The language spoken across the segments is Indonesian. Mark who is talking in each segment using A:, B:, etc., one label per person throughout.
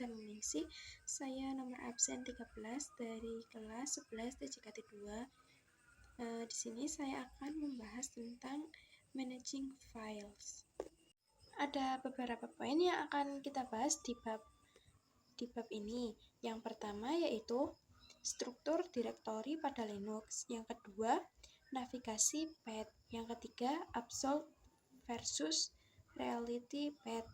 A: dan mengisi. Saya nomor absen 13 dari kelas 11 TJKT 2. Di sini saya akan membahas tentang managing files. Ada beberapa poin yang akan kita bahas di bab ini. Yang pertama yaitu struktur direktori pada Linux. Yang kedua, navigasi path. Yang ketiga, absolute versus reality path.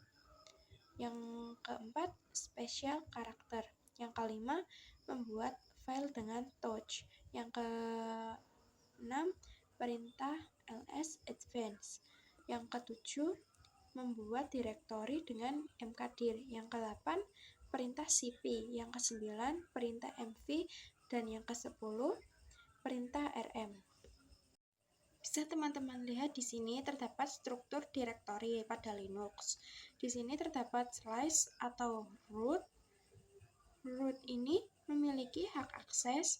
A: Yang keempat, special character. Yang kelima, membuat file dengan touch. Yang keenam, perintah ls advance. Yang ketujuh, membuat direktori dengan mkdir. Yang ke-8, perintah cp. Yang ke-9, perintah mv. Dan yang ke-10, perintah rm. Bisa teman-teman lihat di sini terdapat struktur direktori pada Linux. Di sini terdapat slash atau root. Root ini memiliki hak akses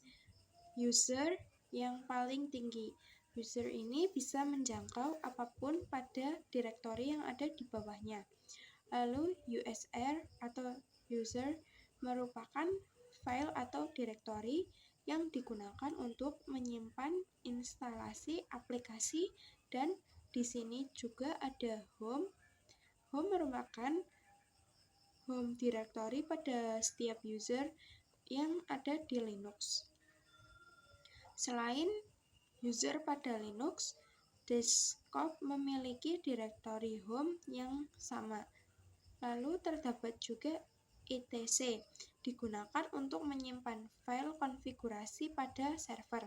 A: user yang paling tinggi. User ini bisa menjangkau apapun pada direktori yang ada di bawahnya. Lalu usr atau user merupakan file atau direktori yang digunakan untuk menyimpan instalasi aplikasi, dan di sini juga ada home. Home merupakan home directory pada setiap user yang ada di Linux. Selain user pada Linux, desktop memiliki direktori home yang sama. Lalu terdapat juga etc, digunakan untuk menyimpan file konfigurasi pada server.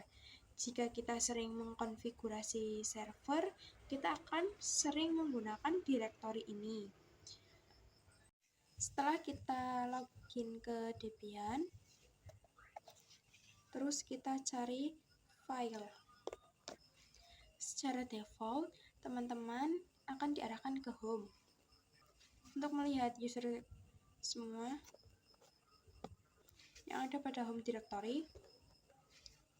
A: Jika kita sering mengkonfigurasi server, kita akan sering menggunakan direktori ini. Setelah kita login ke Debian, terus kita cari file. Secara default, teman-teman akan diarahkan ke home. Untuk melihat user semua yang ada pada home directory,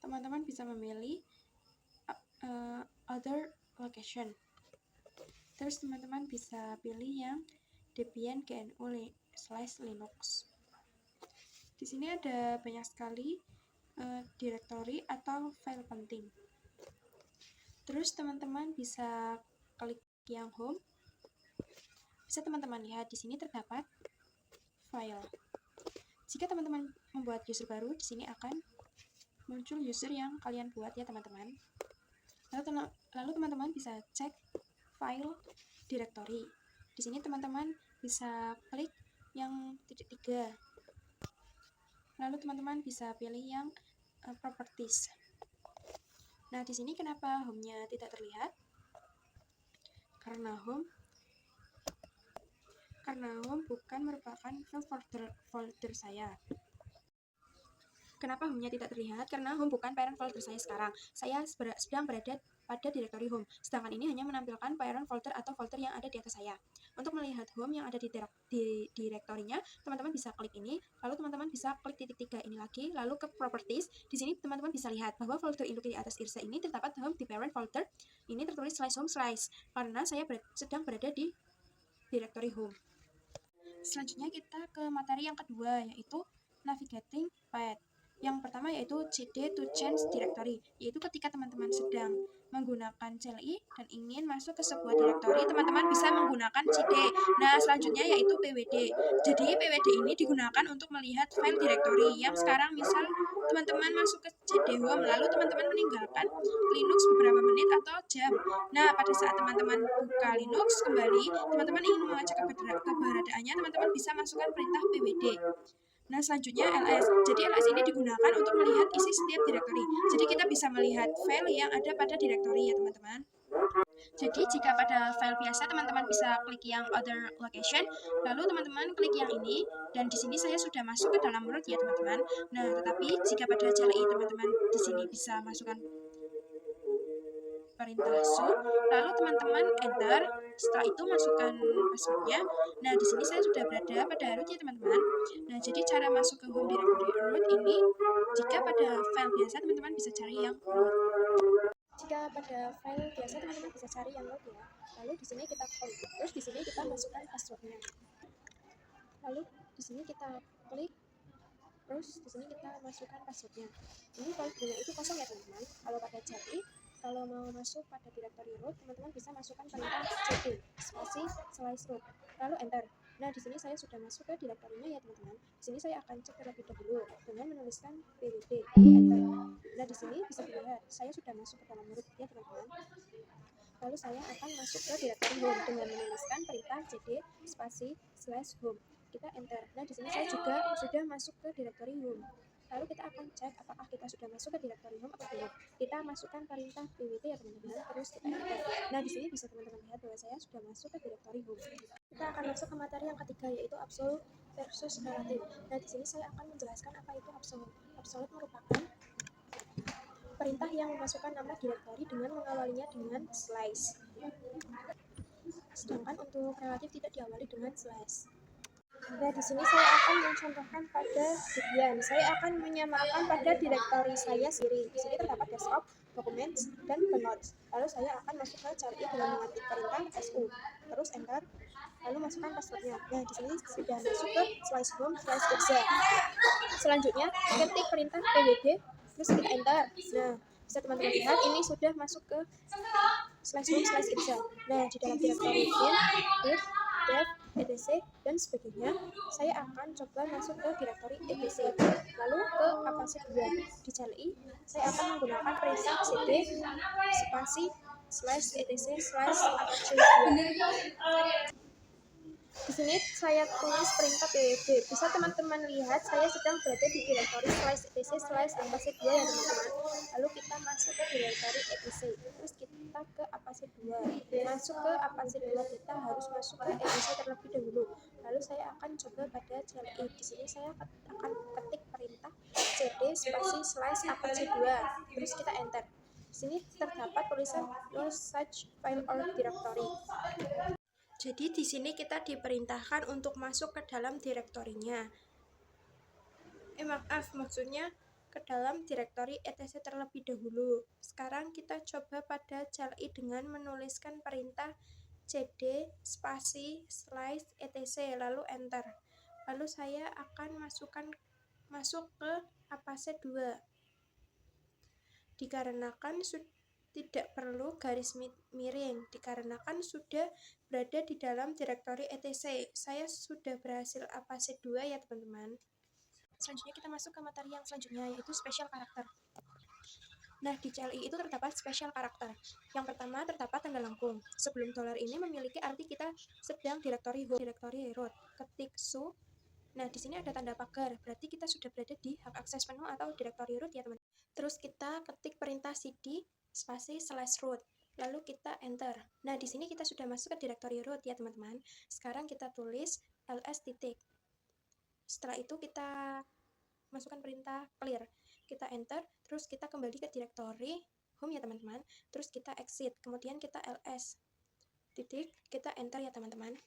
A: teman-teman bisa memilih other location. Terus teman-teman bisa pilih yang Debian GNU/Linux. Di sini ada banyak sekali directory atau file penting. Terus teman-teman bisa klik yang home. Bisa teman-teman lihat di sini terdapat file. Jika teman-teman membuat user baru, di sini akan muncul user yang kalian buat ya teman-teman. Lalu teman-teman bisa cek file directory. Di sini teman-teman bisa klik yang titik 3. Lalu teman-teman bisa pilih yang properties. Nah, di sini kenapa home-nya tidak terlihat? Karena home bukan merupakan folder saya. Kenapa home-nya tidak terlihat? Karena home bukan parent folder saya sekarang. Saya sedang berada pada direktori home. Sedangkan ini hanya menampilkan parent folder atau folder yang ada di atas saya. Untuk melihat home yang ada di direktorinya, teman-teman bisa klik ini, lalu teman-teman bisa klik titik 3 ini lagi, lalu ke properties. Di sini teman-teman bisa lihat bahwa folder induk di atas IRSA ini terdapat home di parent folder. Ini tertulis /home/ karena saya sedang berada di direktori home. Selanjutnya kita ke materi yang kedua, yaitu navigating path. Yang pertama yaitu cd to change directory, yaitu ketika teman-teman sedang menggunakan CLI dan ingin masuk ke sebuah direktori, teman-teman bisa menggunakan cd. Nah, selanjutnya yaitu pwd. Jadi pwd ini digunakan untuk melihat file direktori yang sekarang misal teman-teman masuk ke cd home, lalu teman-teman meninggalkan Linux beberapa menit atau jam. Nah, pada saat teman-teman buka Linux kembali, teman-teman ingin mengecek keberadaannya, teman-teman bisa masukkan perintah pwd. Nah, selanjutnya ls. Jadi ls ini digunakan untuk melihat isi setiap direktori. Jadi kita bisa melihat file yang ada pada direktori ya teman-teman. Jadi jika pada file biasa teman-teman bisa klik yang other location, lalu teman-teman klik yang ini, dan di sini saya sudah masuk ke dalam root ya teman-teman. Nah, tetapi jika pada CLI teman-teman di sini bisa masukkan perintah su, lalu teman-teman enter. Setelah itu masukkan passwordnya. Nah, di sini saya sudah berada pada root ya teman-teman. Nah, jadi cara masuk ke home directory root ini, jika pada file biasa teman-teman bisa cari yang root. Jika pada file biasa teman-teman bisa cari yang root ya. Lalu di sini kita klik. Terus di sini kita masukkan passwordnya. Lalu Di sini kita klik, terus di sini kita masukkan passwordnya. Ini foldernya itu kosong ya teman-teman. Kalau pada CLI, kalau mau masuk pada directory root, teman-teman bisa masukkan perintah cd spasi /root lalu enter. Nah, di sini saya sudah masuk ke direktorinya ya teman-teman. Di sini saya akan cek terlebih dahulu dengan menuliskan pwd lalu enter. Nah, di sini bisa dilihat saya sudah masuk ke dalam root ya teman-teman. Lalu saya akan masuk ke directory home dengan menuliskan perintah cd spasi /home. Kita enter. Nah, di sini saya juga sudah masuk ke directory home. Lalu kita akan cek apakah kita sudah masuk ke directory home atau belum. Kita masukkan perintah pwd ya teman-teman, terus kita enter. Nah, di sini bisa teman-teman lihat bahwa saya sudah masuk ke directory home. Kita akan masuk ke materi yang ketiga, yaitu absolute versus relative. Nah, di sini saya akan menjelaskan apa itu absolute. Absolute merupakan perintah yang memasukkan nama directory dengan mengawalinya dengan slash. Sedangkan untuk relatif tidak diawali dengan slash. Nah, di sini saya akan mencontohkan pada Debian. Saya akan menyamakan pada direktori saya sendiri. Di sini terdapat desktop, documents, dan notes. Lalu saya akan masuk ke CLI dengan mengetik perintah su, terus enter, lalu masukkan passwordnya. Nah, di sini sudah masuk ke /home/exe. Selanjutnya, ketik perintah pwd, terus kita enter. Nah, bisa teman-teman lihat ini sudah masuk ke /home/exe. Nah, di dalam direktori bin, root, dev, etc, dan sebagainya, saya akan coba masuk ke direktori etc, lalu ke apache2. Di CLI, saya akan menggunakan perintah cd spasi /etc/apache2. Di sini saya tulis perintah pwd. Bisa teman-teman lihat saya sedang berada di direktori /etc/apache2 ya teman-teman. Lalu kita masuk ke direktori etc. Terus kita ke apache2. Masuk ke apache2 kita harus masuk ke etc terlebih dahulu. Lalu saya akan coba pada CLI. Di sini saya akan ketik perintah cd spasi /apache2. Terus kita enter. Di sini terdapat tulisan no such file or directory. Jadi di sini kita diperintahkan untuk masuk ke dalam direktorinya. Maksudnya ke dalam direktori etc terlebih dahulu. Sekarang kita coba pada CLI dengan menuliskan perintah cd spasi /etc lalu enter. Lalu saya akan masuk ke apache2. Dikarenakan tidak perlu garis miring, dikarenakan sudah berada di dalam direktori etc. Saya sudah berhasil apache2 ya teman-teman. Selanjutnya kita masuk ke materi yang selanjutnya, yaitu special character. Nah, di CLI itu terdapat special character. Yang pertama terdapat tanda lengkung. Sebelum dolar ini memiliki arti kita sedang direktori home, direktori root. Ketik su. Nah, di sini ada tanda pagar, berarti kita sudah berada di hak akses penuh atau direktori root ya teman-teman. Terus kita ketik perintah cd spasi /root, lalu kita enter. Nah, di sini kita sudah masuk ke direktori root ya teman-teman. Sekarang kita tulis ls titik. Setelah itu kita masukkan perintah clear, kita enter, terus kita kembali ke direktori home ya teman-teman. Terus kita exit, kemudian kita ls titik, kita enter ya teman-teman.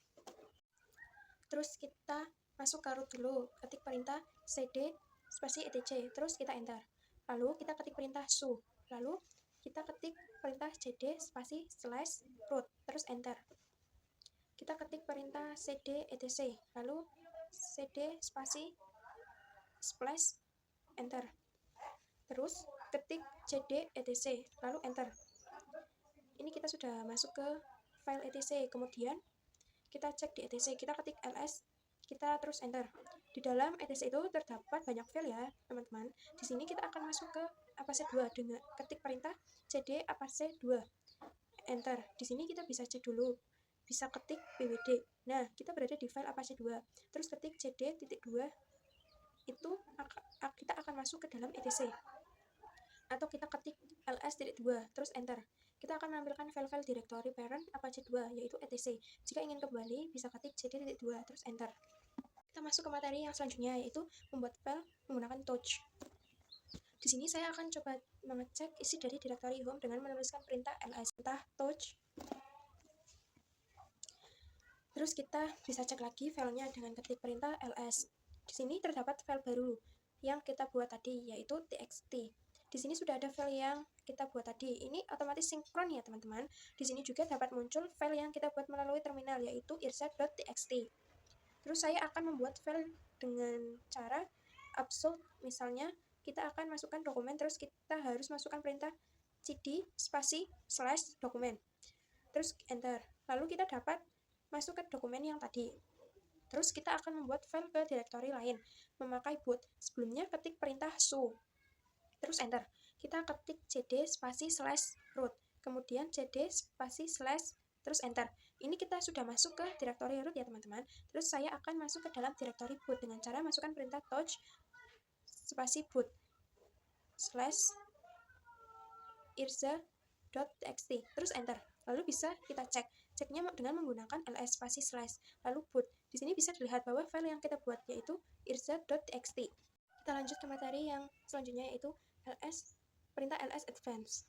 A: Terus kita masuk ke root dulu, ketik perintah cd spasi etc, terus kita enter. Lalu kita ketik perintah su, lalu kita ketik perintah cd spasi /root, terus enter. Kita ketik perintah cd etc, lalu cd spasi / enter. Terus ketik cd etc, lalu enter. Ini kita sudah masuk ke file etc, kemudian kita cek di etc, kita ketik ls, kita terus enter. Di dalam etc itu terdapat banyak file ya teman-teman. Di sini kita akan masuk ke apache2 dengan ketik perintah cd apache2, enter. Di sini kita bisa cek dulu, bisa ketik pwd. Nah, kita berada di file apache2, terus ketik cd.2, itu kita akan masuk ke dalam etc. Atau kita ketik ls.2, terus enter. Kita akan menampilkan file-file direktori parent apache2, yaitu etc. Jika ingin kembali, bisa ketik cd.2, terus enter. Kita masuk ke materi yang selanjutnya, yaitu membuat file menggunakan touch. Di sini saya akan coba mengecek isi dari direktori home dengan menuliskan perintah ls, perintah touch. Terus kita bisa cek lagi filenya dengan ketik perintah ls. Di sini terdapat file baru yang kita buat tadi, yaitu txt. Di sini sudah ada file yang kita buat tadi. Ini otomatis sinkron ya teman-teman. Di sini juga dapat muncul file yang kita buat melalui terminal, yaitu irza.txt. Terus saya akan membuat file dengan cara absolute. Misalnya kita akan masukkan dokumen, terus kita harus masukkan perintah cd spasi slash dokumen, terus enter, lalu kita dapat masuk ke dokumen yang tadi. Terus kita akan membuat file ke direktori lain memakai boot. Sebelumnya ketik perintah su, terus enter. Kita ketik cd spasi slash root, kemudian cd spasi slash, terus enter. Ini kita sudah masuk ke direktori root ya teman-teman. Terus saya akan masuk ke dalam direktori boot dengan cara masukkan perintah touch spasi boot slash irza.txt, terus enter. Lalu bisa kita ceknya dengan menggunakan ls spasi slash lalu boot. Di sini bisa dilihat bahwa file yang kita buat yaitu irza.txt. Kita lanjut ke materi yang selanjutnya, yaitu perintah ls advance.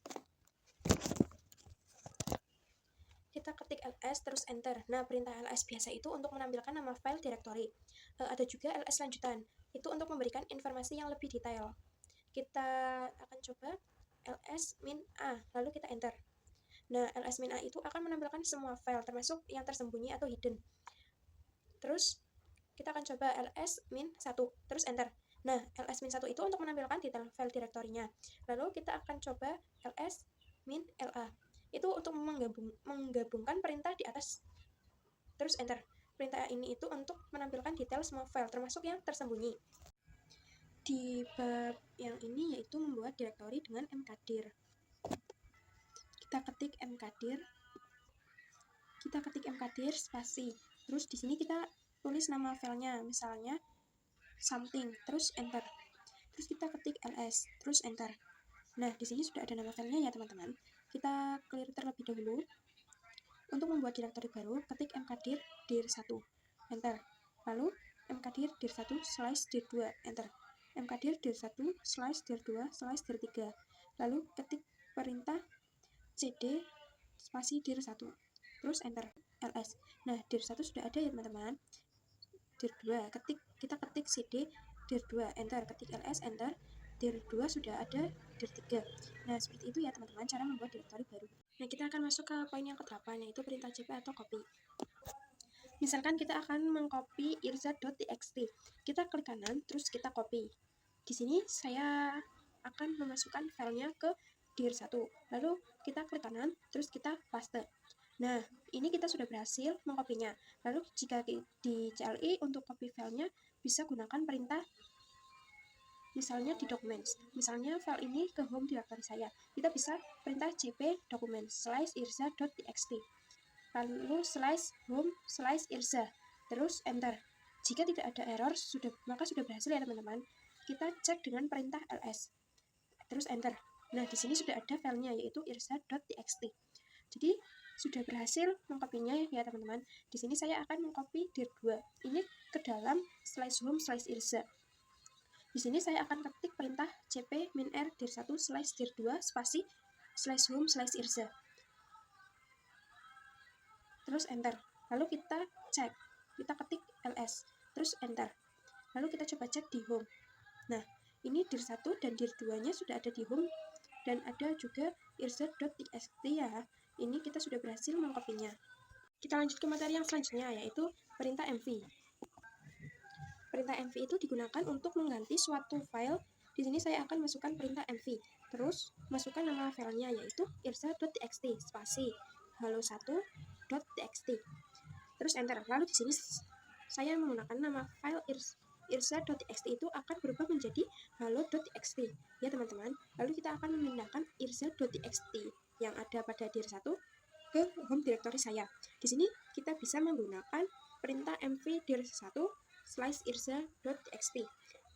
A: Kita ketik ls terus enter. Nah, perintah ls biasa itu untuk menampilkan nama file directory. Ada juga ls lanjutan, itu untuk memberikan informasi yang lebih detail. Kita akan coba ls min a, lalu kita enter. Nah, ls min a itu akan menampilkan semua file termasuk yang tersembunyi atau hidden. Terus kita akan coba ls min 1, terus enter. Nah, ls min 1 itu untuk menampilkan detail file direktorinya. Lalu kita akan coba ls min la, itu untuk menggabungkan perintah di atas, terus enter. Perintah ini itu untuk menampilkan detail semua file termasuk yang tersembunyi. Di bab yang ini yaitu membuat direktori dengan mkdir. Kita ketik mkdir spasi, terus di sini kita tulis nama filenya, misalnya something, terus enter. Terus kita ketik ls, terus enter. Nah, di sini sudah ada nama filenya ya teman-teman. Kita clear terlebih dahulu. Untuk membuat direktori baru, ketik mkdir dir 1, enter. Lalu mkdir dir 1 slash dir 2, enter. Mkdir dir 1 slash dir 2 slash dir 3. Lalu ketik perintah cd spasi dir 1, terus enter ls. Nah, dir 1 sudah ada ya teman-teman. Dir 2, kita ketik cd dir 2, enter. Ketik ls, enter. Dir 2 sudah ada, dir 3. Nah, seperti itu ya teman-teman cara membuat direktori baru. Nah, kita akan masuk ke poin yang ke-8, yaitu perintah cp atau copy. Misalkan kita akan mengcopy irza.txt. Kita klik kanan, terus kita copy. Di sini saya akan memasukkan filenya ke dir 1. Lalu kita klik kanan, terus kita paste. Nah, ini kita sudah berhasil mengkopinya. Lalu jika di CLI untuk copy filenya bisa gunakan perintah, misalnya di documents. Misalnya file ini ke home directory saya, kita bisa perintah cp document slash irza.txt, lalu slash home slash irza, terus enter. Jika tidak ada error, maka sudah berhasil ya teman-teman. Kita cek dengan perintah ls, terus enter. Nah, di sini sudah ada filenya yaitu irza.txt. Jadi sudah berhasil mengkopinya ya teman-teman. Di sini saya akan mengcopy dir 2 ini ke dalam slash home slash irza. Di sini saya akan ketik perintah cp min r dir 1 slash dir 2 spasi slash home slash irza, terus enter. Lalu kita cek, kita ketik ls, terus enter. Lalu kita coba cek di home. Nah, ini dir 1 dan dir 2 nya sudah ada di home, dan ada juga irza.txt ya. Ini kita sudah berhasil mengkopinya. Kita lanjut ke materi yang selanjutnya, yaitu perintah mv. Perintah mv itu digunakan untuk mengganti suatu file. Di sini saya akan masukkan perintah mv, terus masukkan nama filenya yaitu irza.txt spasi halo1.txt, terus enter. Lalu di sini saya menggunakan nama file irza.txt itu akan berubah menjadi halo.txt ya teman-teman. Lalu kita akan memindahkan irza.txt yang ada pada dir 1 ke home directory saya. Di sini kita bisa menggunakan perintah mv dir 1 slash irza.txt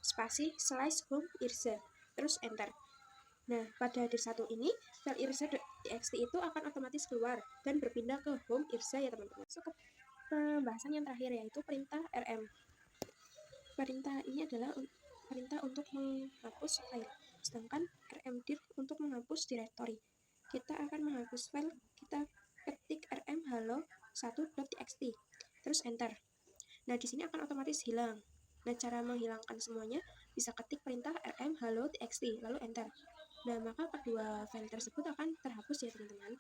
A: spasi slash home irza, terus enter. Nah, pada dir 1 ini file irza.txt itu akan otomatis keluar dan berpindah ke home irza ya teman-teman. Masuk ke pembahasan yang terakhir, yaitu perintah rm. Perintah ini adalah perintah untuk menghapus file, sedangkan rmdir untuk menghapus directory. Kita akan menghapus file, kita ketik rm halo1.txt, terus enter. Nah, di sini akan otomatis hilang. Nah, cara menghilangkan semuanya bisa ketik perintah rm halo.txt, lalu enter. Nah, maka kedua file tersebut akan terhapus ya teman-teman.